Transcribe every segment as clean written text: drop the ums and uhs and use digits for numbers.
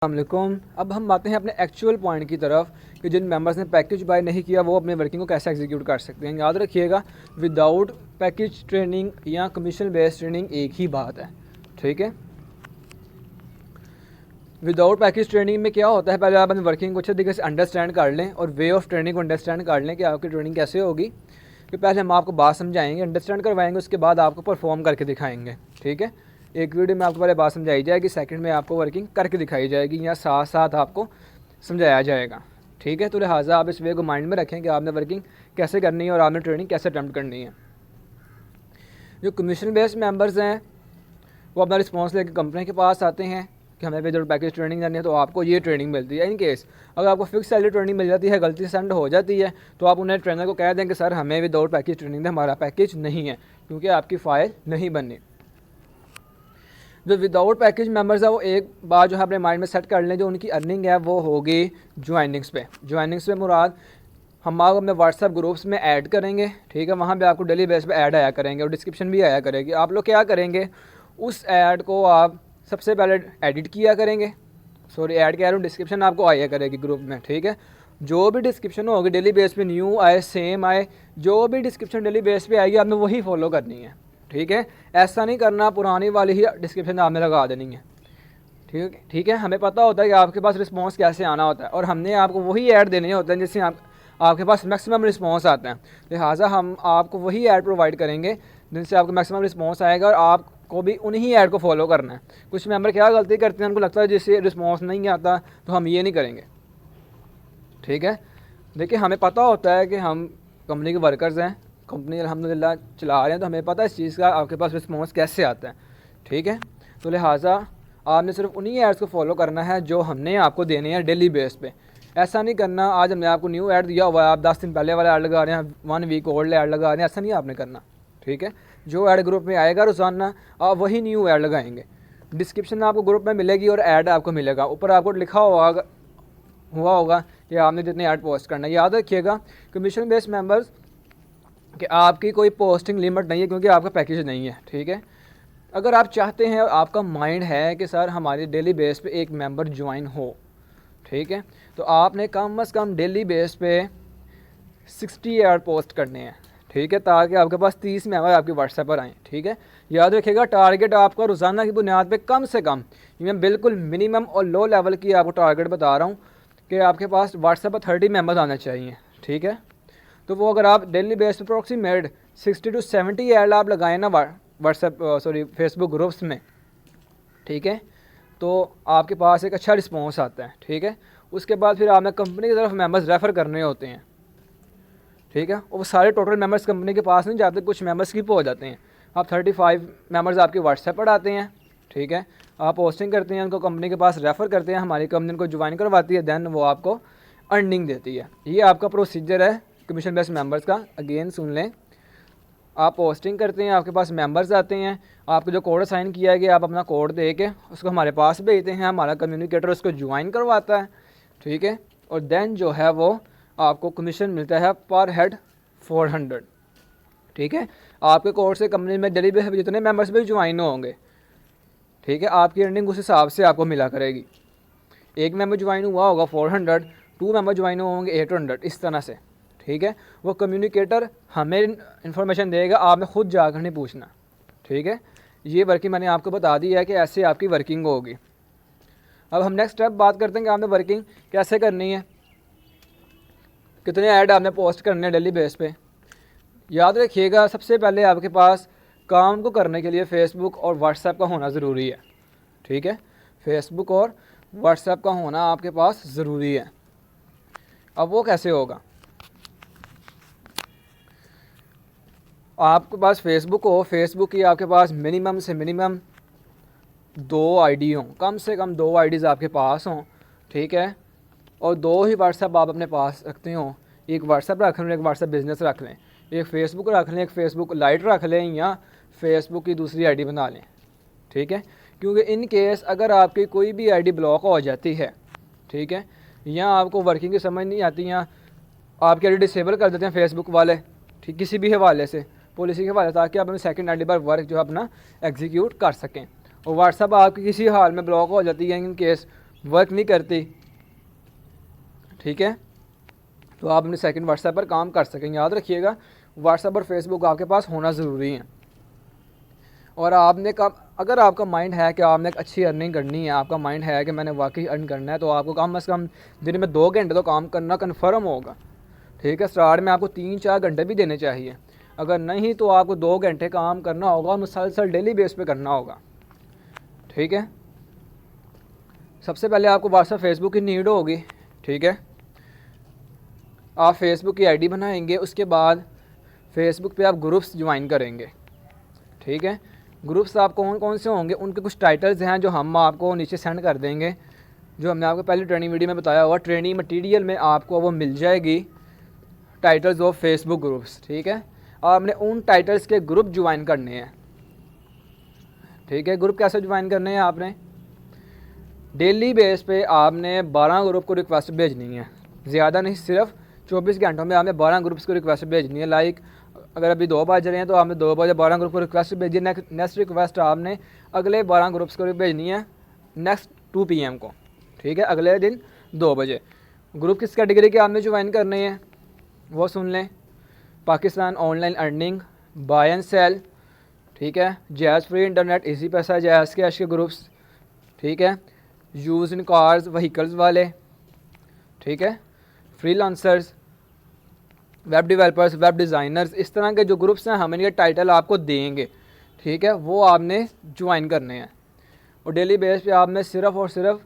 अस्सलामुअलैकुम। अब हम आते हैं अपने एक्चुअल पॉइंट की तरफ कि जिन मेंबर्स ने पैकेज बाय नहीं किया वो अपने वर्किंग को कैसे एग्जीक्यूट कर सकते हैं। याद रखिएगा, विदाउट पैकेज ट्रेनिंग या कमीशन बेस्ड ट्रेनिंग एक ही बात है, ठीक है। विदाउट पैकेज ट्रेनिंग में क्या होता है, पहले आप अपनी वर्किंग को अच्छे तरीके से अंडरस्टैंड कर लें और वे ऑफ ट्रेनिंग को अंडरस्टैंड कर लें कि आपकी ट्रेनिंग कैसे होगी। कि पहले हम आपको बात समझाएंगे, अंडरस्टैंड करवाएंगे, उसके बाद आपको परफॉर्म करके दिखाएंगे, ठीक है। एक वीडियो में आपको पहले बात समझाई जाएगी, सेकंड में आपको वर्किंग करके दिखाई जाएगी या साथ साथ आपको समझाया जाएगा, ठीक है। तो लिहाजा आप इस वे को माइंड में रखें कि आपने वर्किंग कैसे करनी है और आपने ट्रेनिंग कैसे अटैम्प्ट करनी है। जो कमीशन बेस्ड मेंबर्स हैं वो अपना रिस्पॉन्स लेकर कंपनी के पास आते हैं कि हमें विदाउट पैकेज ट्रेनिंग करनी है, तो आपको ये ट्रेनिंग मिलती है। इन केस अगर आपको फिक्स सैलरी ट्रेनिंग मिल जाती है, गलती से सेंड हो जाती है, तो आप उन्हें ट्रेनर को कह दें कि सर हमें विदाउट पैकेज ट्रेनिंग दें, हमारा पैकेज नहीं है क्योंकि आपकी फ़ाइल नहीं बननी। जो विदाउट पैकेज मेंबर्स है वो एक बार जो है अपने माइंड में सेट कर लें, जो उनकी अर्निंग है वो होगी ज्वाइनिंग्स पे। ज्वाइनिंग्स पे मुराद हम आपको अपने व्हाट्सएप ग्रुप्स में ऐड करेंगे, ठीक है। वहाँ पे आपको डेली बेस पे ऐड आया करेंगे और डिस्क्रिप्शन भी आया करेगी। आप लोग क्या करेंगे, उस ऐड को आप सबसे पहले एडिट किया करेंगे, ऐड कह रहा हूँ, डिस्क्रिप्शन आपको आया करेगी ग्रुप में, ठीक है। जो भी डिस्क्रिप्शन होगी डेली बेस पे, न्यू आए सेम आए, जो भी डिस्क्रिप्शन डेली बेस पे आएगी आपने वही फॉलो करनी है, ठीक है। ऐसा नहीं करना पुरानी वाली ही डिस्क्रिप्शन आपने लगा देनी है, ठीक है। हमें पता होता है कि आपके पास रिस्पॉन्स कैसे आना होता है और हमने आपको वही ऐड देने होते हैं जिससे आपके पास मैक्सिमम रिस्पॉन्स आते हैं। लिहाजा हम आपको वही ऐड प्रोवाइड करेंगे जिनसे आपको मैक्सिमम रिस्पॉन्स आएगा और आपको भी उन्हीं ऐड को फॉलो करना है। कुछ मेंबर क्या गलती करते हैं, उनको लगता है जिससे रिस्पॉन्स नहीं आता तो हम ये नहीं करेंगे, ठीक है। देखिए हमें पता होता है कि हम कंपनी के वर्कर्स हैं, कंपनी अल्हम्दुलिल्लाह चला रहे हैं, तो हमें पता है इस चीज़ का आपके पास रिस्पॉन्स कैसे आता है, ठीक है। तो लिहाजा आपने सिर्फ उन्हीं एड्स को फॉलो करना है जो हमने आपको देने हैं डेली बेस पे। ऐसा नहीं करना आज हमने आपको न्यू ऐड दिया हुआ है, आप 10 दिन पहले वाला ऐड लगा रहे हैं, 1 वीक ओल्ड ऐड लगा रहे हैं, ऐसा नहीं आपने करना, ठीक है। जो ऐड ग्रुप में आएगा रोज़ाना आप वही न्यू ऐड लगाएंगे। डिस्क्रिप्शन आपको ग्रुप में मिलेगी और ऐड आपको मिलेगा, ऊपर आपको लिखा हुआ होगा कि आपने जितने ऐड पोस्ट करना है। याद रखिएगा कमीशन बेस्ड मेंबर्स कि आपकी कोई पोस्टिंग लिमिट नहीं है क्योंकि आपका पैकेज नहीं है, ठीक है। अगर आप चाहते हैं, आपका माइंड है कि सर हमारी डेली बेस पे एक मेंबर ज्वाइन हो, ठीक है, तो आपने कम से कम डेली बेस पे 60 ऐड पोस्ट करने हैं, ठीक है, ताकि आपके पास 30 मेंबर आपके व्हाट्सएप पर आएँ, ठीक है। याद रखिएगा टारगेट आपका रोज़ाना की बुनियाद पे कम से कम, मैं बिल्कुल मिनिमम और लो लेवल की आपको टारगेट बता रहा हूँ कि आपके पास व्हाट्सएप पर 30 मेंबर्स आने चाहिए, ठीक है। तो वो अगर आप डेली बेस पे अप्रॉक्सीमेट 60 to 70 ऐड आप लगाएं ना फेसबुक ग्रुप्स में, ठीक है, तो आपके पास एक अच्छा रिस्पॉन्स आता है, ठीक है। उसके बाद फिर आपने कंपनी की तरफ मेंबर्स रेफ़र करने होते हैं, ठीक है। और वो सारे टोटल मेंबर्स कंपनी के पास नहीं जाते, कुछ मेंबर्स स्किप हो जाते हैं। आप 35 मेंबर्स आपके व्हाट्सएप पर आते हैं, ठीक है, आप पोस्टिंग करते हैं, उनको कंपनी के पास रेफ़र करते हैं, हमारी कंपनी उनको ज्वाइन करवाती है, दैन वो आपको अर्निंग देती है। ये आपका प्रोसीजर है कमीशन बेस्ड मेंबर्स का। अगेन सुन लें, आप पोस्टिंग करते हैं, आपके पास मेंबर्स आते हैं, आपको जो कोड साइन किया है कि आप अपना कोड दे के उसको हमारे पास भेजते हैं, हमारा कम्युनिकेटर उसको ज्वाइन करवाता है, ठीक है। और देन जो है वो आपको कमीशन मिलता है पर हेड 400, ठीक है। आपके कोड से कंपनी में डेली बेस जितने मेंबर्स भी ज्वाइन होंगे, ठीक है, आपकी अर्निंग उस हिसाब से आपको मिला करेगी। एक मेंबर ज्वाइन हुआ होगा 400, 2 मेंबर ज्वाइन होंगे 800, इस तरह से, ठीक है। वो कम्युनिकेटर हमें इन्फॉर्मेशन देगा, आपने खुद जाकर नहीं पूछना, ठीक है। ये वर्किंग मैंने आपको बता दी है कि ऐसे आपकी वर्किंग होगी। अब हम नेक्स्ट स्टेप बात करते हैं कि आपने वर्किंग कैसे करनी है, कितने ऐड आपने पोस्ट करने हैं डेली बेस पे। याद रखिएगा सबसे पहले आपके पास काम को करने के लिए फेसबुक और व्हाट्सएप का होना ज़रूरी है, ठीक है। फेसबुक और व्हाट्सएप का होना आपके पास ज़रूरी है। अब वो कैसे होगा, आपके पास फेसबुक हो, फेसबुक की आपके पास मिनिमम से मिनिमम 2 आईडी हों, कम से कम 2 आईडीज़ आपके पास हों, ठीक है। और 2 ही व्हाट्सएप आप अपने पास रखते हों, एक व्हाट्सएप रख लें, एक व्हाट्सएप बिजनेस रख लें, एक फेसबुक रख लें, एक फेसबुक लाइट रख लें, या फेसबुक की दूसरी आईडी बना लें, ठीक है। क्योंकि इन केस अगर आपकी कोई भी आईडी ब्लॉक हो जाती है, ठीक है, या आपको वर्किंग की समझ नहीं आती, या आपकी आईडी डिसेबल कर देते हैं फेसबुक वाले, ठीक, किसी भी हवाले से, पॉलिसी के हवाले, ताकि आप अपनी सेकंड आईडी पर वर्क जो है अपना एग्जीक्यूट कर सकें। और व्हाट्सएप आपकी किसी हाल में ब्लॉक हो जाती है, इन केस वर्क नहीं करती, ठीक है, तो आप अपने सेकंड व्हाट्सएप पर काम कर सकेंगे। याद रखिएगा व्हाट्सएप और फेसबुक आपके पास होना ज़रूरी है। और आपने कब, अगर आपका माइंड है कि आपने एक अच्छी अर्निंग करनी है, आपका माइंड है कि मैंने वाकई अर्न करना है, तो आपको कम से कम दिन में 2 घंटे तो काम करना कन्फर्म होगा, ठीक है। स्टार्ट में आपको 3-4 घंटे भी देने चाहिए, अगर नहीं तो आपको 2 घंटे काम करना होगा और मुसलसल डेली बेस पे करना होगा, ठीक है। सबसे पहले आपको व्हाट्सएप फेसबुक की नीड होगी, ठीक है। आप फेसबुक की आईडी बनाएंगे, उसके बाद फेसबुक पे आप ग्रुप्स ज्वाइन करेंगे, ठीक है। ग्रुप्स आप कौन कौन से होंगे, उनके कुछ टाइटल्स हैं जो हम आपको नीचे सेंड कर देंगे, जो हमने आपको पहले ट्रेनिंग वीडियो में बताया हुआ। ट्रेनिंग मटेरियल में आपको वो मिल जाएगी, टाइटल्स ऑफ फेसबुक ग्रुप्स, ठीक है। आपने उन टाइटल्स के ग्रुप ज्वाइन करने हैं, ठीक है। ग्रुप कैसे ज्वाइन करने हैं, आपने डेली बेस पे आपने 12 ग्रुप को रिक्वेस्ट भेजनी है, ज़्यादा नहीं, सिर्फ 24 घंटों में आपने 12 ग्रुप्स को रिक्वेस्ट भेजनी है। लाइक अगर अभी 2 बज रहे हैं तो आपने 2 बजे 12 ग्रुप को रिक्वेस्ट भेजी, नेक्स्ट रिक्वेस्ट आपने अगले 12 ग्रुप्स को भेजनी है नेक्स्ट 2 PM को, ठीक है, अगले दिन 2 बजे। ग्रुप किस कैटेगरी के आपने ज्वाइन करने हैं वो सुन लें। Pakistan online earning, buy and sell, ठीक है, जैज़ फ्री इंटरनेट, इजी पैसा, जैज़ कैश के ग्रुप्स, ठीक है, यूज इन कार्स व्हीकल्स वाले, ठीक है, freelancers, web developers, web designers, इस तरह के जो ग्रुप्स हैं हम इनके टाइटल आपको देंगे, ठीक है, वो आपने ज्वाइन करने हैं। और डेली बेस पे आपने सिर्फ़ और सिर्फ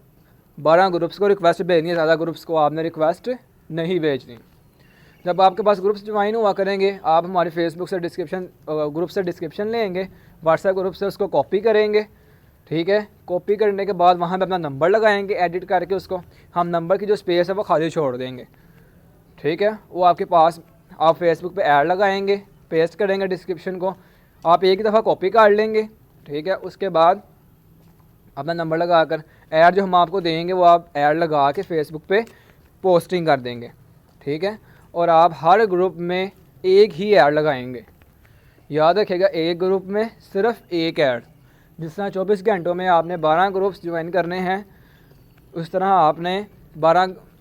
12 ग्रुप्स को रिक्वेस्ट भेजनी है, ज़्यादा ग्रुप्स को आपने रिक्वेस्ट नहीं भेजनी। जब आपके पास ग्रुप्स ज्वाइन हुआ करेंगे, आप हमारे फेसबुक से ग्रुप से डिस्क्रिप्शन लेंगे, व्हाट्सएप ग्रुप से उसको कॉपी करेंगे, ठीक है। कॉपी करने के बाद वहाँ पे अपना नंबर लगाएंगे, एडिट करके उसको हम नंबर की जो स्पेस है वो खाली छोड़ देंगे, ठीक है। वो आपके पास, आप फेसबुक पे ऐड लगाएंगे, पेस्ट करेंगे डिस्क्रिप्शन को, आप एक ही दफ़ा कॉपी कर लेंगे, ठीक है। उसके बाद अपना नंबर लगा कर ऐड जो हम आपको देंगे वो आप ऐड लगा के फेसबुक पे पोस्टिंग कर देंगे, ठीक है। और आप हर ग्रुप में एक ही ऐड लगाएंगे, याद रखिएगा, एक ग्रुप में सिर्फ एक ऐड। जिस तरह 24 घंटों में आपने 12 ग्रुप्स ज्वाइन करने हैं, उस तरह आपने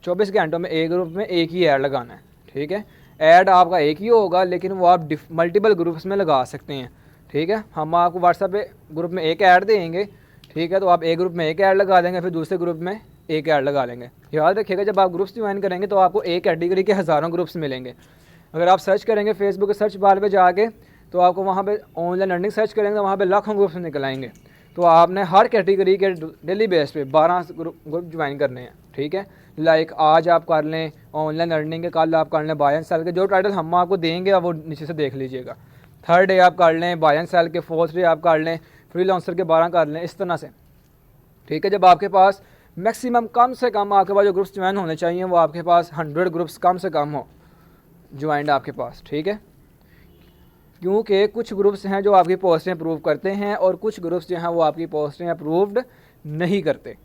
24 घंटों में एक ग्रुप में एक ही ऐड लगाना है, ठीक है। ऐड आपका एक ही होगा लेकिन वो आप मल्टीपल ग्रुप्स में लगा सकते हैं, ठीक है। हम आपको व्हाट्सएप पे ग्रुप में एक ऐड देंगे, ठीक है, तो आप एक ग्रुप में एक ऐड लगा देंगे, फिर दूसरे ग्रुप में एक ऐड लगा लेंगे। याद रखिएगा जब आप ग्रुप्स ज्वाइन करेंगे तो आपको एक कैटेगरी के हज़ारों ग्रुप्स मिलेंगे। अगर आप सर्च करेंगे फेसबुक के सर्च बार पे जाके, तो आपको वहाँ पे ऑनलाइन अर्निंग सर्च करेंगे तो वहाँ पे लाखों ग्रुप्स निकल आएंगे। तो आपने हर कैटेगरी के डेली बेस पे 12 ग्रुप ज्वाइन करने हैं, ठीक है। लाइक आज आप कर लें ऑनलाइन अर्निंग के, कल आप कर लें बाय एंड सेल के, जो टाइटल हम आपको देंगे वो नीचे से देख लीजिएगा। 3rd डे आप कर लें बाय एंड सेल के, 4th डे आप कर लें फ्रीलांसर के 12 कर लें, इस तरह से, ठीक है। जब आपके पास मैक्सिमम कम से कम आपके पास जो ग्रुप्स ज्वाइन होने चाहिए वो आपके पास 100 ग्रुप्स कम से कम हो ज्वाइंड आपके पास, ठीक है। क्योंकि कुछ ग्रुप्स हैं जो आपकी पोस्टें अप्रूव करते हैं और कुछ ग्रुप्स जो हैं वो आपकी पोस्टें अप्रूव्ड नहीं करते,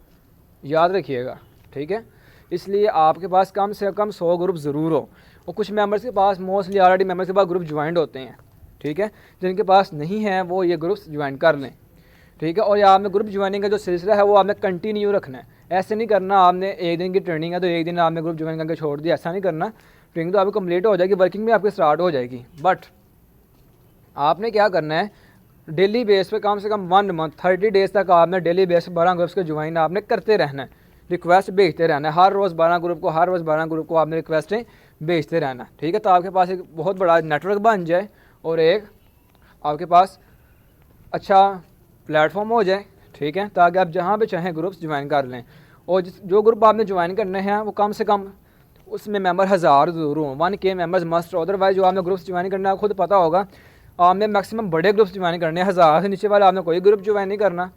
याद रखिएगा, ठीक है। इसलिए आपके पास कम से कम 100 ग्रुप ज़रूर हो। और कुछ मेंबर्स के पास, मोस्टली ऑलरेडी मेंबर्स के पास ग्रुप ज्वाइंट होते हैं, ठीक है। जिनके पास नहीं है वो ये ग्रुप्स ज्वाइन कर लें, ठीक है। और ये आपने ग्रुप ज्वाइनिंग का जो सिलसिला है वो आपने कंटिन्यू रखना है। ऐसे नहीं करना आपने एक दिन की ट्रेनिंग है तो एक दिन आपने ग्रुप ज्वाइन करके छोड़ दिया, ऐसा नहीं करना। ट्रेनिंग तो आपकी कंप्लीट हो जाएगी, वर्किंग भी आपकी स्टार्ट हो जाएगी, बट आपने क्या करना है, डेली बेस पे कम से कम 1 मंथ 30 डेज़ तक आपने डेली बेस पे 12 ग्रुप्स के ज्वाइन आपने करते रहना है, रिक्वेस्ट भेजते रहना है। हर रोज़ 12 ग्रुप को, हर रोज़ 12 ग्रुप को आपने रिक्वेस्टें भेजते रहना, ठीक है। तो आपके पास एक बहुत बड़ा नेटवर्क बन जाए और एक आपके पास अच्छा प्लेटफॉर्म हो जाए, ठीक है, ताकि आप जहाँ पे चाहें ग्रुप्स ज्वाइन कर लें। और जो ग्रुप आपने ज्वाइन करने हैं वो कम से कम उसमें मेंबर 1000 ज़रूर हों, 1K मेंबर्स मस्ट। अदरवाइज जो आपने ग्रुप्स ज्वाइन करना है खुद पता होगा, आपने मैक्सिमम बड़े ग्रुप्स ज्वाइन करने हैं, 1000 से नीचे वाला आपने कोई ग्रुप ज्वाइन नहीं करना।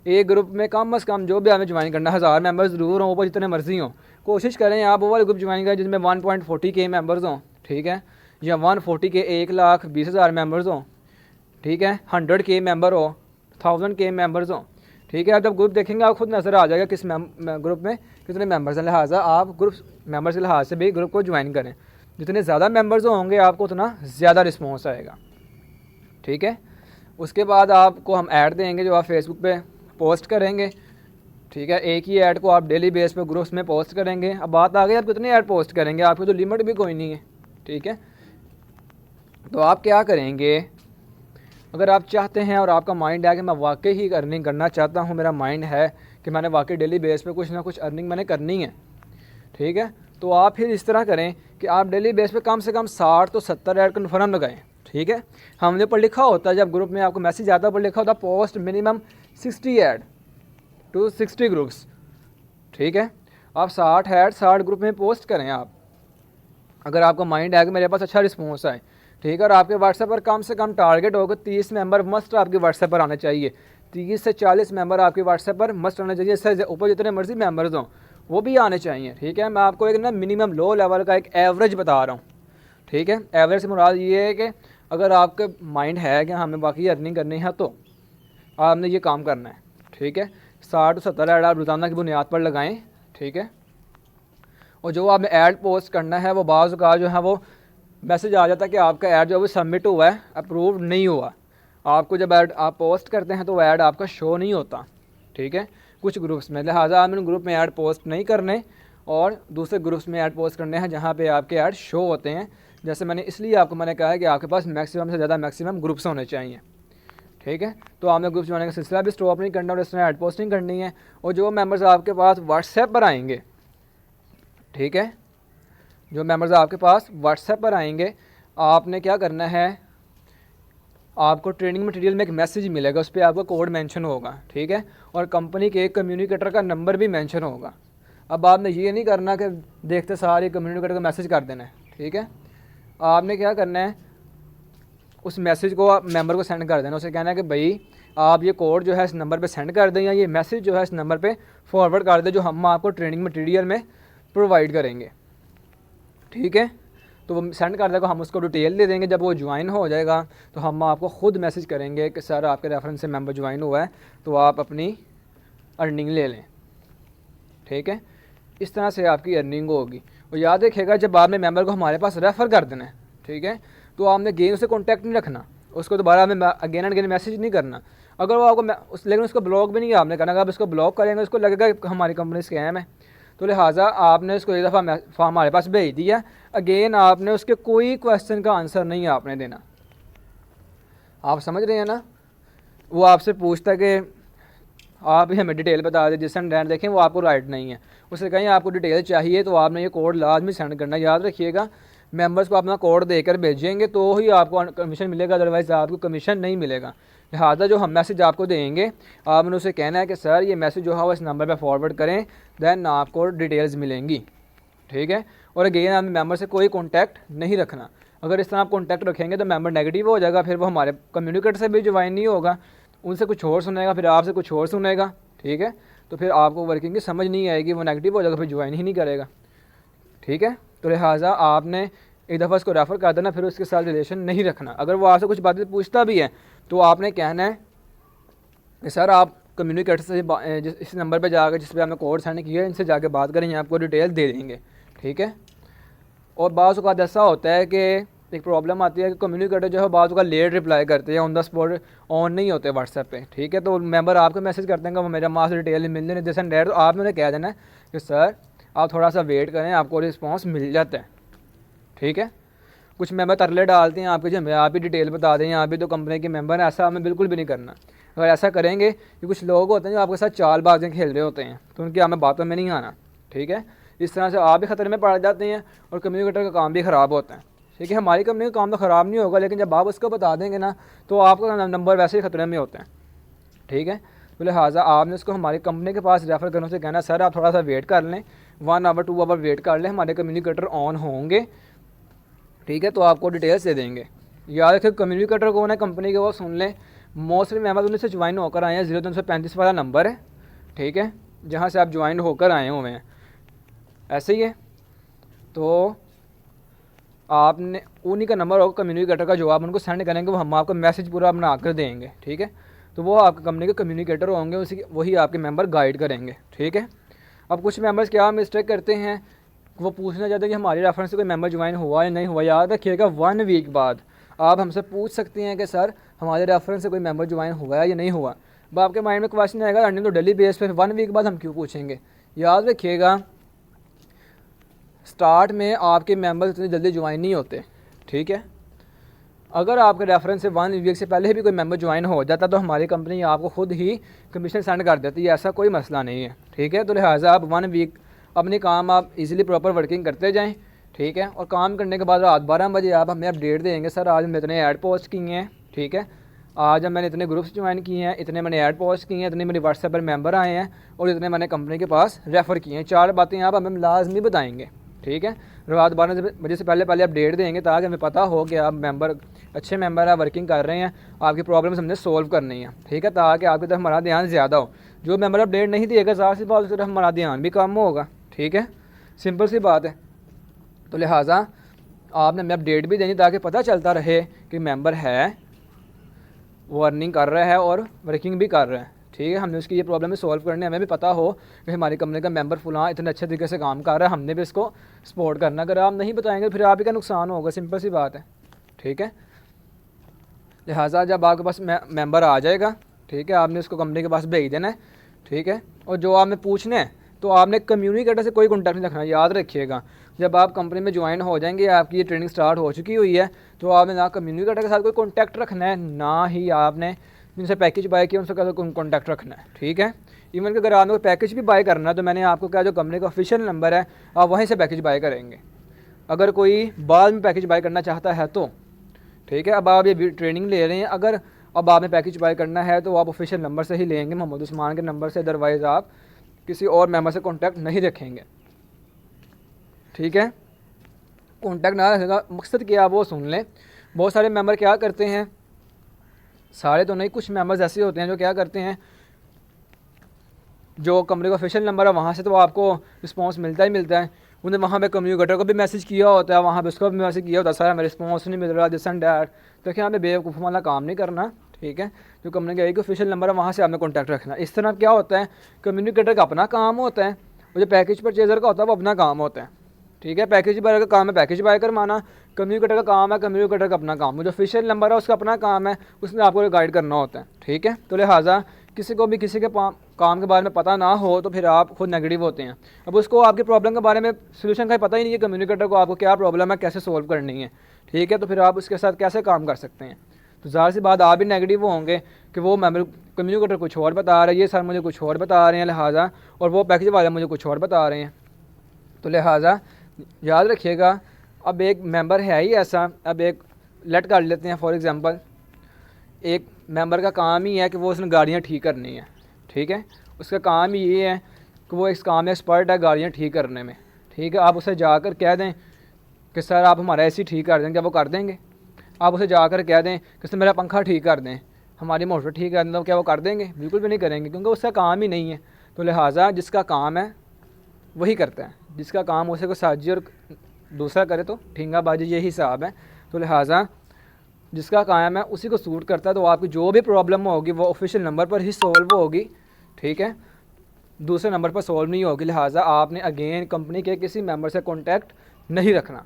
एक ग्रुप में कम से कम जो भी आपने ज्वाइन करना है 1000 मेंबर्स ज़रूर हों, वो जितने मर्जी हों। कोशिश करें आप वो वाले ग्रुप ज्वाइन करें जिसमें 1.40K मेंबर्स हों, ठीक है, या 140K 1,20,000 मेंबर्स हों, ठीक है, 100K मेंबर हो, 1000K मेंबर्स हों, ठीक है। आप जब ग्रुप देखेंगे आप खुद नज़र आ जाएगा किस ग्रुप में कितने मेंबर्स हैं, लिहाजा आप ग्रुप मेंबर्स के लिहाज से भी ग्रुप को ज्वाइन करें। जितने ज़्यादा मेंबर्स होंगे आपको उतना ज़्यादा रिस्पॉन्स आएगा, ठीक है। उसके बाद आपको हम ऐड देंगे जो आप फेसबुक पे पोस्ट करेंगे, ठीक है। एक ही ऐड को आप डेली बेस पे ग्रुप्स में पोस्ट करेंगे। अब बात आ गई आप कितने ऐड पोस्ट करेंगे, आपकी तो लिमिट भी कोई नहीं है। ठीक है, तो आप क्या करेंगे, अगर आप चाहते हैं और आपका माइंड है कि मैं वाकई ही अर्निंग करना चाहता हूँ, मेरा माइंड है कि मैंने वाकई डेली बेस पे कुछ ना कुछ अर्निंग मैंने करनी है, ठीक है, तो आप फिर इस तरह करें कि आप डेली बेस पे कम से कम 60 तो 70 ऐड कन्फर्म लगाएं। ठीक है, हमने ऊपर लिखा होता है, जब ग्रुप में आपको मैसेज आता है ऊपर लिखा होता है post minimum 60 add to 60 groups. ठीक है, आप 60 ऐड 60 ग्रुप में पोस्ट करें आप, अगर आपको माइंड है कि मेरे पास अच्छा रिस्पॉन्स आए। ठीक है, और आपके व्हाट्सएप पर कम से कम टारगेट होगा 30 मेंबर मस्ट आपके व्हाट्सएप पर आने चाहिए। 30 से 40 मेंबर आपके व्हाट्सएप पर मस्ट आने चाहिए। इससे ऊपर जितने मर्जी मेंबर्स हों वो भी आने चाहिए। ठीक है, मैं आपको एक ना मिनिमम लो लेवल का एक एवरेज बता रहा हूँ। ठीक है, एवरेज से मुराद ये है कि अगर आपके माइंड है कि हमें बाकी अर्निंग करनी है तो आपने ये काम करना है। ठीक है, 60 से 70 ऐड आप रोज़ाना की बुनियाद पर लगाएं। ठीक है, और जो आपने ऐड पोस्ट करना है वो बाज़ का जो है वो मैसेज आ जाता है कि आपका ऐड जो है सबमिट हुआ है, अप्रूव नहीं हुआ। आपको जब ऐड आप पोस्ट करते हैं तो वो ऐड आपका शो नहीं होता। ठीक है, कुछ ग्रुप्स में, लिहाजा आप इन ग्रुप में ऐड पोस्ट नहीं करने और दूसरे ग्रुप्स में ऐड पोस्ट करने हैं जहाँ पे आपके ऐड शो होते हैं। जैसे मैंने इसलिए आपको मैंने कहा है कि आपके पास मैक्सिमम से ज़्यादा मैक्सिमम ग्रुप्स होने चाहिए। ठीक है, तो आपने ग्रुप्स बनाने का सिलसिला भी स्टॉप नहीं करना और इसमें ऐड पोस्टिंग करनी है। और जो मेम्बर्स आपके पास व्हाट्सएप पर आएंगे, ठीक है, जो मेंबर्स आपके पास व्हाट्सएप पर आएंगे, आपने क्या करना है, आपको ट्रेनिंग मटेरियल में एक मैसेज मिलेगा, उस पर आपका कोड मेंशन होगा। ठीक है, और कंपनी के एक कम्युनिकेटर का नंबर भी मेंशन होगा। अब आपने ये नहीं करना कि देखते सारे कम्युनिकेटर को मैसेज कर देना है। ठीक है, आपने क्या करना है, उस मैसेज को आप मेंबर को सेंड कर देना। उसे कहना है कि भाई आप ये कोड जो है इस नंबर पे सेंड कर दें या ये मैसेज जो है इस नंबर पे फॉरवर्ड कर दें जो हम आपको ट्रेनिंग मटेरियल में प्रोवाइड करेंगे। ठीक है, तो वो सेंड कर देगा, हम उसको डिटेल दे देंगे। जब वो ज्वाइन हो जाएगा तो हम आपको ख़ुद मैसेज करेंगे कि सर आपके रेफरेंस से मेंबर ज्वाइन हुआ है तो आप अपनी अर्निंग ले लें। ठीक है, इस तरह से आपकी अर्निंग होगी। और याद रखिएगा जब आपने मेंबर को हमारे पास रेफ़र कर देना है, ठीक है, तो आपने अगेन उससे कॉन्टैक्ट नहीं रखना, उसको दोबारा हमें अगेन एंड अगेन मैसेज नहीं करना। अगर वो आपको लेकिन उसको ब्लॉक भी नहीं आपने करना, अगर आप उसको ब्लॉक करेंगे उसको लगेगा कि हमारी कंपनी स्कैम है। तो लिहाजा आपने उसको एक दफ़ा हमारे पास भेज दिया, अगेन आपने उसके कोई क्वेश्चन का आंसर नहीं आपने देना। आप समझ रहे हैं ना, वो आपसे पूछता है कि आप ही हमें डिटेल बता दें, जिस एंड देखें वो आपको राइट नहीं है, उससे कहीं आपको डिटेल चाहिए तो आपने ये कोड लाजमी सेंड करना। याद रखिएगा मेंबर्स को अपना कोड देकर भेजेंगे तो ही आपको कमीशन मिलेगा, अदरवाइज़ आपको कमीशन नहीं मिलेगा। लिहाजा जो हम मैसेज आपको देंगे आपने उसे कहना है कि सर ये मैसेज जो है वो इस नंबर पे फॉरवर्ड करें, देन आपको डिटेल्स मिलेंगी। ठीक है, और अगेन हमें मेंबर से कोई कॉन्टैक्ट नहीं रखना। अगर इस तरह आप कॉन्टैक्ट रखेंगे तो मेंबर नेगेटिव हो जाएगा, फिर वो हमारे कम्युनिकेटर से भी ज्वाइन नहीं होगा, उनसे कुछ और सुनेगा, फिर आपसे कुछ और सुनेगा। ठीक है, तो फिर आपको वर्किंग की समझ नहीं आएगी, वो नेगेटिव हो जाएगा, फिर ज्वाइन ही नहीं करेगा। ठीक है, तो लिहाजा आपने एक दफ़ा उसको रेफ़र कर देना, फिर उसके साथ रिलेशन नहीं रखना। अगर वो आपसे कुछ बातें पूछता भी है तो आपने कहना है कि सर आप कम्युनिकेटर से इस नंबर पे जाकर जिस पे आपने कोड सेंड किया है इनसे जाके बात करें, आपको डिटेल दे देंगे। ठीक है, और बाज़ औक़ात ऐसा होता है कि एक प्रॉब्लम आती है कि कम्युनिकेटर जो है बाज़ औक़ात लेट रिप्लाई करते हैं, ऑन द स्पॉट ऑन नहीं होते व्हाट्सएप पे। ठीक है, तो मेंबर आपको मैसेज करते हैं कि वो मेरा मास डिटेल मिल नहीं दिस एंड दैट, तो आपने उन्हें कह देना है कि सर आप थोड़ा सा वेट करें, आपको रिस्पॉन्स मिल जाता है। ठीक है, कुछ मेंबर तरले डालते हैं आपके, जो आप ही डिटेल बता दें, आप भी तो कंपनी के मेंबर हैं, ऐसा हमें बिल्कुल भी नहीं करना। अगर ऐसा करेंगे कि कुछ लोग होते हैं जो आपके साथ चालबाज़ियाँ खेल रहे होते हैं तो उनकी हमें बातों में नहीं आना। ठीक है, इस तरह से आप भी ख़तरे में पड़ जाते हैं और कम्युनिकेटर का काम भी ख़राब होता है। ठीक है, हमारी कंपनी का काम तो ख़राब नहीं होगा, लेकिन जब आप उसको बता देंगे ना तो आपका नंबर वैसे ही ख़तरे में होते हैं। ठीक है, तो लिहाजा आपने उसको हमारी कंपनी के पास रेफ़र करने से कहना सर आप थोड़ा सा वेट कर लें, 1 आवर 2 आवर वेट कर लें, हमारे कम्युनिकेटर ऑन होंगे। ठीक है, तो आपको डिटेल्स दे देंगे। याद रखें कम्युनिकेटर कौन है कंपनी के, वो सुन लें। मोस्टली मेंबर उन्हीं से ज्वाइन होकर आए हैं, 0335 वाला नंबर है। ठीक है, जहाँ से आप ज्वाइन होकर आए हुए हैं, ऐसे ही है। तो आपने उन्हीं का नंबर होगा कम्युनिकेटर का, जो आप उनको सेंड करेंगे वो हम आपको मैसेज पूरा बना कर देंगे। ठीक है, तो वो आपकी कंपनी के कम्युनिकेटर होंगे, उसी वही आपके मेंबर गाइड करेंगे। ठीक है, अब कुछ मेंबर्स क्या मिस्टेक करते हैं, वो पूछना चाहते हैं कि हमारी रेफरेंस से कोई मेंबर ज्वाइन हुआ या नहीं हुआ। याद रखिएगा 1 वीक बाद आप हमसे पूछ सकते हैं कि सर हमारे रेफरेंस से कोई मेंबर ज्वाइन हुआ है या नहीं हुआ। अब आपके माइंड में क्वेश्चन आएगा अर्निंग तो डेली बेस पे 1 वीक बाद हम क्यों पूछेंगे। याद रखिएगा स्टार्ट में आपके मेंबर्स इतनी जल्दी ज्वाइन नहीं होते, ठीक है। अगर आपके रेफरेंस से 1 वीक से पहले भी कोई मेंबर ज्वाइन हो जाता तो हमारी कंपनी आपको खुद ही कमीशन सेंड कर देती है, ऐसा कोई मसला नहीं है, ठीक है। तो लिहाजा आप 1 वीक अपनी काम आप इजीली प्रॉपर वर्किंग करते जाएं, ठीक है। और काम करने के बाद रात 12 बजे आप हमें अपडेट देंगे, सर आज हमने इतने ऐड पोस्ट किए हैं, ठीक है, आज मैंने इतने ग्रुप्स ज्वाइन किए हैं, इतने मैंने ऐड पोस्ट किए हैं, इतने मेरे व्हाट्सएप पर मेंबर आए हैं और इतने मैंने कंपनी के पास रेफ़र किए हैं। 4 बातें आप हमें लाजमी बताएंगे, ठीक है। रात 12 बजे से पहले अपडेट देंगे ताकि हमें पता हो कि आप मेंबर अच्छे मेंबर आप वर्किंग कर रहे हैं, आपकी प्रॉब्लम्स हमने सोल्व करनी है, ठीक है, ताकि आपकी तरफ हमारा ध्यान ज़्यादा हो। जो मेंबर अपडेट नहीं देगा ज़ाहिर सी बात उसकी तरफ हमारा ध्यान भी कम होगा, ठीक है, सिंपल सी बात है। तो लिहाजा आपने हमें अपडेट भी देनी ताकि पता चलता रहे कि मेंबर है वो अर्निंग कर रहा है और वर्किंग भी कर रहा है, ठीक है। हमने उसकी ये प्रॉब्लम सॉल्व करनी है, हमें भी पता हो कि हमारी कंपनी का मेंबर फुलां इतने अच्छे तरीके से काम कर रहा है, हमने भी इसको सपोर्ट करना। अगर आप नहीं बताएंगे फिर आप ही का नुकसान होगा, सिंपल सी बात है, ठीक है। लिहाजा जब आपके पास मेंबर आ जाएगा, ठीक है, आपने उसको कंपनी के पास भेज देना है, ठीक है। और जो आपने पूछना है तो आपने कम्युनिकेटर से कोई कॉन्टैक्ट नहीं रखना। याद रखिएगा जब आप कंपनी में ज्वाइन हो जाएंगे, आपकी ये ट्रेनिंग स्टार्ट हो चुकी हुई है, तो आपने ना कम्युनिकेटर के साथ कोई कॉन्टैक्ट रखना है, ना ही आपने जिनसे पैकेज बाय किया उनसे कॉन्टैक्ट रखना है, ठीक है। इवन कि अगर आपने पैकेज भी बाय करना है तो मैंने आपको कहा जो कंपनी का ऑफिशियल नंबर है आप वहीं से पैकेज बाय करेंगे, अगर कोई बाद में पैकेज बाय करना चाहता है तो, ठीक है। अब आप ये ट्रेनिंग ले रहे हैं, अगर अब आपने पैकेज बाय करना है तो आप ऑफिशियल नंबर से ही लेंगे, मोहम्मद उस्मान के नंबर से, अदरवाइज़ आप किसी और मेंबर से कॉन्टैक्ट नहीं रखेंगे, ठीक है। कॉन्टैक्ट ना रखेगा मकसद क्या वो सुन लें। बहुत सारे मेंबर क्या करते हैं, सारे तो नहीं, कुछ मेंबर्स ऐसे होते हैं जो क्या करते हैं, जो कंपनी का ऑफिशियल नंबर है वहाँ से तो आपको रिस्पांस मिलता ही मिलता है, उन्हें वहाँ पे कम्युनिकेटर को भी मैसेज किया होता है, वहाँ पे उसको भी मैसेज किया होता है, सर हमें रिस्पांस नहीं मिल रहा, दिस एंड दैट। देखिए हमें बेवकूफ़ वाला काम नहीं करना, ठीक है। जो कंपनी का एक ऑफिशियल नंबर है वहाँ से आपने कॉन्टैक्ट रखना। इस तरह क्या होता है, कम्युनिकेटर का अपना काम होता है और जो पैकेज परचेजर का होता है वो अपना काम होता है, ठीक है। पैकेज बायर का काम है पैकेज बाय करवाना, कम्युनिकेटर का काम है कम्युनिकेटर का अपना काम, जो ऑफिशियल नंबर है उसका अपना काम है, उसमें आपको गाइड करना होता है, ठीक है। तो लिहाजा किसी को भी किसी के काम के बारे में पता ना हो तो फिर आप खुद नेगेटिव होते हैं। अब उसको आपकी प्रॉब्लम के बारे में सोल्यूशन का पता ही नहीं है, कम्युनिकेटर को आपको क्या प्रॉब्लम है कैसे सोल्व करनी है, ठीक है। तो फिर आप उसके साथ कैसे काम कर सकते हैं। तो ज़ाहिर सी बात आप भी नेगेटिव होंगे कि वो मेंबर कम्युनिकेटर कुछ और बता रहे हैं, ये सर मुझे कुछ और बता रहे हैं, लिहाजा और वो पैकेज वाले मुझे कुछ और बता रहे हैं। तो लिहाजा याद रखिएगा अब एक मेंबर है ही ऐसा, अब एक लेट कर लेते हैं फॉर एग्ज़ाम्पल, एक मेंबर का काम ही है कि वो उसने गाड़ियाँ ठीक करनी है, ठीक है। उसका काम ही ये है कि वो इस काम में एक्सपर्ट है गाड़ियाँ ठीक करने में, ठीक है। आप उसे जाकर कह दें कि सर आप हमारा एसी ठीक कर दें, क्या वो कर देंगे? आप उसे जाकर कह दें कि सर मेरा पंखा ठीक कर दें, हमारी मोटर ठीक कर दें, तो क्या वो कर देंगे? बिल्कुल भी नहीं करेंगे, क्योंकि उसका काम ही नहीं है। तो लिहाजा जिसका काम है वही करता है, जिसका काम उसे को साजी और दूसरा करे तो ठिंगाबाजी, यही हिसाब है। तो लिहाजा जिसका काम है उसी को सूट करता है, तो आपकी जो भी प्रॉब्लम होगी वो ऑफिशियल नंबर पर ही सॉल्व होगी, ठीक है, दूसरे नंबर पर सॉल्व नहीं होगी। लिहाजा आपने अगेन कंपनी के किसी मेंबर से कॉन्टैक्ट नहीं रखना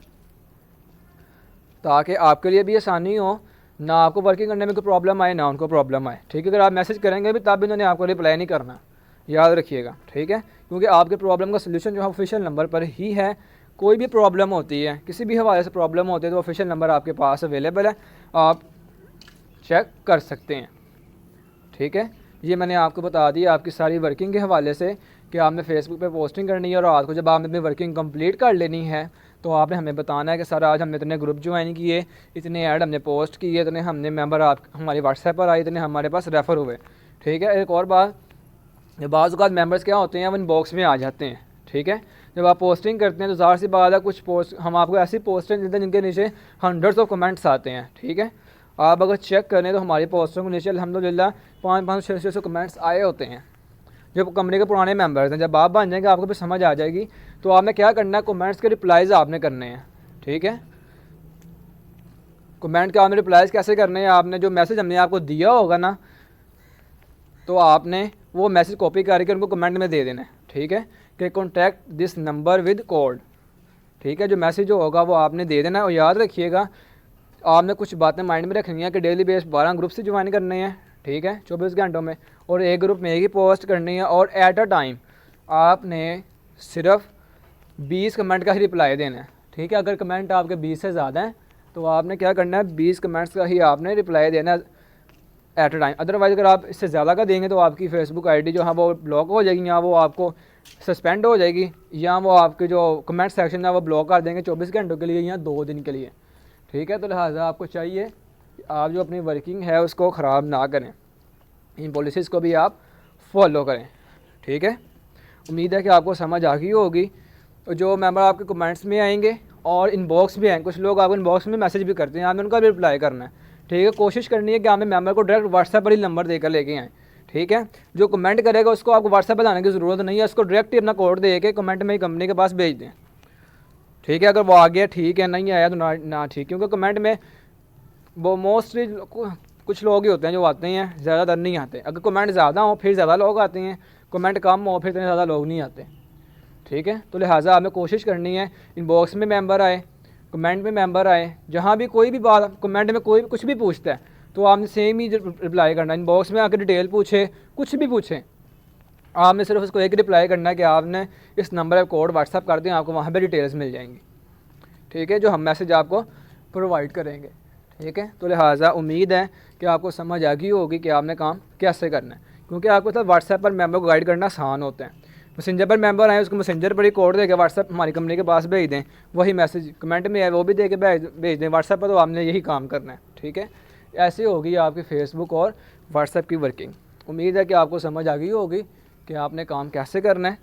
ताकि आपके लिए भी आसानी हो, ना आपको वर्किंग करने में कोई प्रॉब्लम आए ना उनको प्रॉब्लम आए, ठीक है। अगर आप मैसेज करेंगे भी तब भी उन्होंने आपको रिप्लाई नहीं करना, याद रखिएगा, ठीक है। क्योंकि आपके प्रॉब्लम का सलूशन जो है ऑफिशियल नंबर पर ही है। कोई भी प्रॉब्लम होती है, किसी भी हवाले से प्रॉब्लम होती है तो ऑफिशियल नंबर आपके पास अवेलेबल है, आप चेक कर सकते हैं, ठीक है। ये मैंने आपको बता दिया आपकी सारी वर्किंग के हवाले से कि आपने फेसबुक पे पोस्टिंग करनी है और रात को जब आपने अपनी वर्किंग कंप्लीट कर लेनी है तो आपने हमें बताना है कि सर आज हमने इतने ग्रुप ज्वाइन किए, इतने ऐड हमने पोस्ट किए, इतने हमने मेंबर आप हमारी व्हाट्सएप पर आए, इतने हमारे पास रेफ़र हुए, ठीक है। एक और बात, बाज़ औक़ात मेंबर्स क्या होते हैं वो इनबॉक्स में आ जाते हैं, ठीक है। जब आप पोस्टिंग करते हैं तो ज़ाहिर सी बात है कुछ पोस्ट हम आपको ऐसी पोस्टें देते हैं जिनके नीचे हंड्रेड्स ऑफ कमेंट्स आते हैं, ठीक है। आप अगर चेक करें तो हमारी पोस्टों के नीचे अल्हम्दुलिल्लाह 500-600 कमेंट्स आए होते हैं जो कंपनी के पुराने मेंबर्स हैं। जब आप बन जाएंगे आपको भी समझ आ जाएगी, तो आपने क्या करना है, कमेंट्स के रिप्लाइज़ आपने करने हैं, ठीक है। कमेंट के आपने रिप्लाइज़ कैसे करने हैं, आपने जो मैसेज हमने आपको दिया होगा ना तो आपने वो मैसेज कॉपी करके उनको कमेंट में दे देना है, ठीक है, कि contact this number with code, ठीक है। जो मैसेज जो होगा वो आपने दे देना है। और याद रखिएगा आपने कुछ बातें माइंड में रखनी है कि डेली बेस 12 ग्रुप से ज्वाइन करने हैं, ठीक है, 24 घंटों में, और एक ग्रुप में एक ही पोस्ट करनी है और एट अ टाइम आपने सिर्फ 20 कमेंट का ही रिप्लाई देना है। ठीक है, अगर कमेंट आपके 20 से ज़्यादा हैं तो आपने क्या करना है, 20 कमेंट्स का ही आपने रिप्लाई देना है एट अ टाइम। अदरवाइज़ अगर आप इससे ज़्यादा का देंगे तो आपकी फेसबुक आईडी जो है वो ब्लॉक हो जाएगी, या वो आपको सस्पेंड हो जाएगी, या वो आपके जो कमेंट सेक्शन है वो ब्लॉक कर देंगे 24 घंटों के लिए या 2 दिन के लिए। ठीक है, तो लिहाजा आपको चाहिए कि आप जो अपनी वर्किंग है उसको ख़राब ना करें, इन पॉलिसीज़ को भी आप फॉलो करें। ठीक है, उम्मीद है कि आपको समझ आ गई होगी। जो मेंबर आपके कमेंट्स में आएंगे और इनबॉक्स भी आएंगे, कुछ लोग आपको इनबॉक्स में मैसेज भी करते हैं, आपने उनका भी रिप्लाई करना है। ठीक है, कोशिश करनी है कि आपने मेंबर को डायरेक्ट व्हाट्सएप पर ही नंबर देकर लेके आएँ। ठीक है, जो कमेंट करेगा उसको आपको व्हाट्सएप पर लाने की ज़रूरत नहीं है, उसको डायरेक्ट ही अपना कोड दे के कमेंट में ही कंपनी के पास भेज दें। ठीक है, अगर वो आ गया ठीक है, नहीं आया तो ना ठीक, क्योंकि कमेंट में वो मोस्टली कुछ लोग ही होते हैं जो आते हैं, ज़्यादातर नहीं आते। अगर कमेंट ज़्यादा हो फिर ज़्यादा लोग आते हैं, कमेंट कम हो फिर इतने ज़्यादा लोग नहीं आते। ठीक है, तो लिहाजा आपने कोशिश करनी है इनबॉक्स में मेंबर आए, कमेंट में मेंबर आए, जहाँ भी कोई भी बात कमेंट में कोई भी कुछ भी पूछता है तो आपने सेम ही रिप्लाई करना है। इनबॉक्स में आकर डिटेल पूछे, कुछ भी पूछें, आपने सिर्फ उसको एक रिप्लाई करना है कि आपने इस नंबर पर कोड व्हाट्सअप कर दें, आपको वहाँ पर डिटेल्स मिल जाएंगी। ठीक है, जो हम मैसेज आपको प्रोवाइड करेंगे। ठीक है, तो लिहाजा उम्मीद है कि आपको समझ आ गई होगी कि आपने काम कैसे करना है, क्योंकि आपको तो व्हाट्सएप पर मेंबर को गाइड करना आसान होता है। मैसेंजर पर मेंबर आए उसको मैसेंजर पर ही कोड दे के व्हाट्सएप हमारी कंपनी के पास भेज दें, वही मैसेज कमेंट में है वो भी दे के भेज दें व्हाट्सएप पर, तो आपने यही काम करना है। ठीक है, ऐसे होगी आपकी फेसबुक और व्हाट्सएप की वर्किंग। उम्मीद है कि आपको समझ आ गई होगी कि आपने काम कैसे करना है।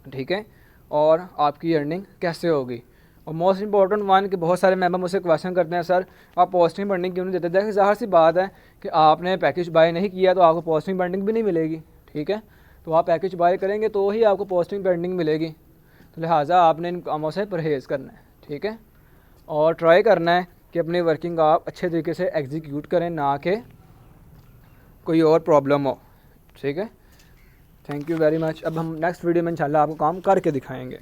ठीक है, और आपकी अर्निंग कैसे होगी। और मोस्ट इंपॉर्टेंट वन कि बहुत सारे मेंबर मुझसे क्वेश्चन करते हैं, सर आप पोस्टिंग बंडिंग क्यों नहीं देते। देखिए ज़ाहिर सी बात है कि आपने पैकेज बाय नहीं किया तो आपको पोस्टिंग बंडिंग भी नहीं मिलेगी। ठीक है, तो आप पैकेज बाय करेंगे तो ही आपको पोस्टिंग बंडिंग मिलेगी। तो लिहाजा आपने इन कामों से परहेज़ करना है। ठीक है, और ट्राई करना है कि अपनी वर्किंग आप अच्छे तरीके से एग्जीक्यूट करें, ना कि कोई और प्रॉब्लम हो। ठीक है, थैंक यू वेरी मच। अब हम नेक्स्ट वीडियो में इंशाल्लाह आपको काम करके दिखाएंगे।